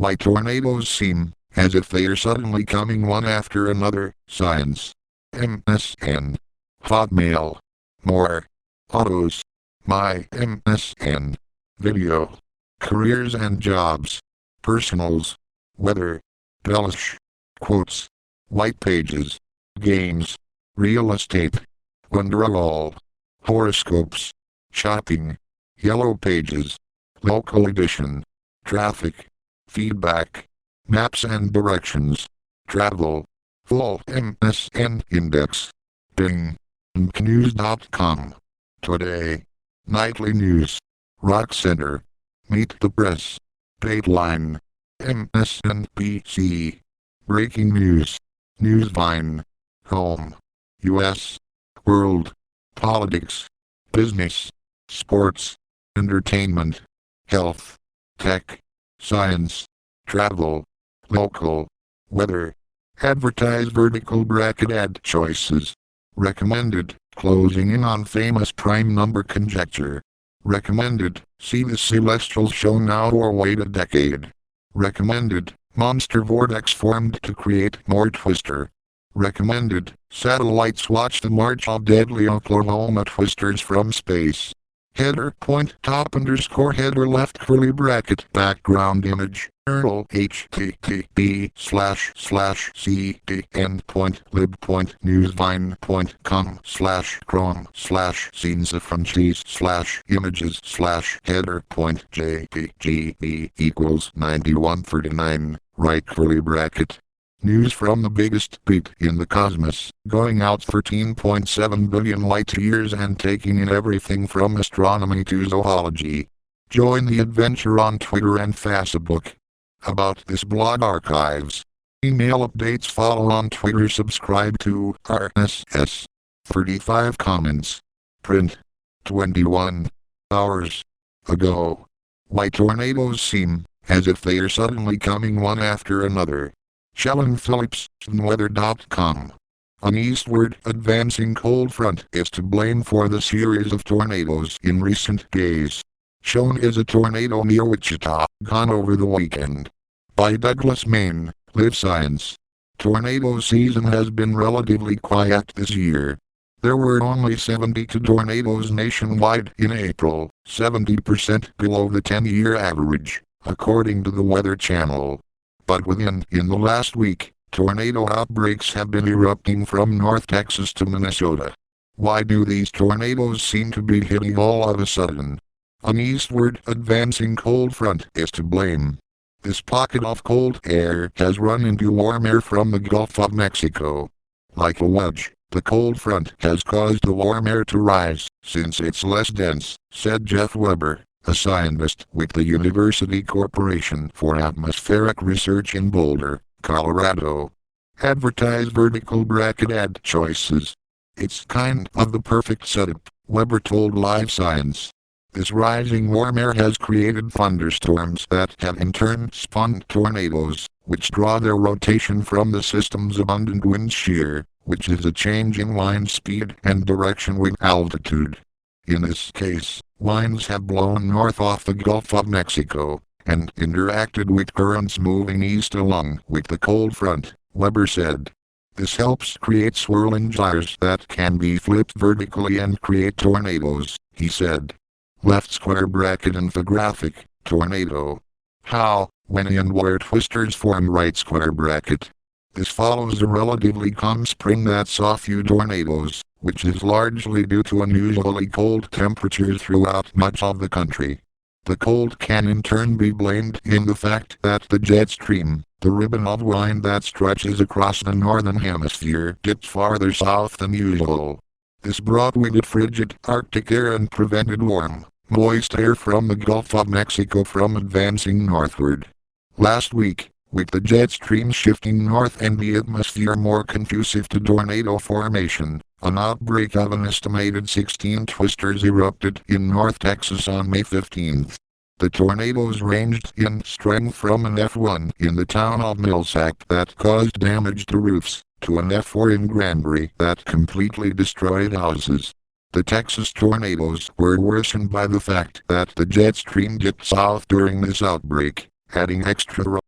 Why tornadoes seem as if they are suddenly coming one after another. Science. MSN. Hotmail. More. Autos. My MSN. Video. Careers and jobs. Personals. Weather. Bellish. Quotes. White pages. Games. Real estate. Wonderwall. Horoscopes. Shopping. Yellow pages. Local edition. Traffic. Feedback. Maps and directions. Travel. Full MSN index. Bing. News.com. Today. Nightly news. Rock Center. Meet the Press. Dateline. MSNBC. Breaking news. Newsvine. Home. U.S. World. Politics. Business. Sports. Entertainment. Health. Tech. Science. Travel. Local. Weather. Advertise vertical bracket ad choices. Recommended. Closing in on famous prime number conjecture. Recommended. See the celestial show now or wait a decade. Recommended. Monster vortex formed to create more Twister. Recommended. Satellites watch the march of deadly Oklahoma Twisters from space. Header point top underscore header left curly bracket background image. URL http://cdn.libpunchews/images/header.jpg equals 9139 right curly bracket. News from the biggest beat in the cosmos, going out 13.7 billion light years and taking in everything from astronomy to zoology. Join the adventure on Twitter and Facebook. About this blog archives. Email updates follow on Twitter. Subscribe to RSS. 35 comments. Print. 21 hours ago. Why tornadoes seem as if they are suddenly coming one after another. Shellen Phillips, Weather.com. An eastward advancing cold front is to blame for the series of tornadoes in recent days. Shown is a tornado near Wichita, gone over the weekend. By Douglas Main, Live Science. Tornado season has been relatively quiet this year. There were only 72 tornadoes nationwide in April, 70% below the 10-year average, according to the Weather Channel. But in the last week, tornado outbreaks have been erupting from North Texas to Minnesota. Why do these tornadoes seem to be hitting all of a sudden? An eastward advancing cold front is to blame. This pocket of cold air has run into warm air from the Gulf of Mexico. Like a wedge, the cold front has caused the warm air to rise, since it's less dense, said Jeff Weber, a scientist with the University Corporation for Atmospheric Research in Boulder, Colorado. Advertise vertical bracket ad choices. It's kind of the perfect setup, Weber told Live Science. This rising warm air has created thunderstorms that have in turn spawned tornadoes, which draw their rotation from the system's abundant wind shear, which is a change in wind speed and direction with altitude. In this case, winds have blown north off the Gulf of Mexico, and interacted with currents moving east along with the cold front, Weber said. This helps create swirling gyres that can be flipped vertically and create tornadoes, he said. Left square bracket infographic, tornado. How, when and where twisters form right square bracket. This follows a relatively calm spring that saw few tornadoes, which is largely due to unusually cold temperatures throughout much of the country. The cold can in turn be blamed in the fact that the jet stream, the ribbon of wind that stretches across the northern hemisphere, dipped farther south than usual. This brought with it frigid Arctic air and prevented warm, moist air from the Gulf of Mexico from advancing northward. Last week, with the jet stream shifting north and the atmosphere more conducive to tornado formation, an outbreak of an estimated 16 twisters erupted in North Texas on May 15th. The tornadoes ranged in strength from an F1 in the town of Millsack that caused damage to roofs, to an F4 in Granbury that completely destroyed houses. The Texas tornadoes were worsened by the fact that the jet stream dipped south during this outbreak, adding extra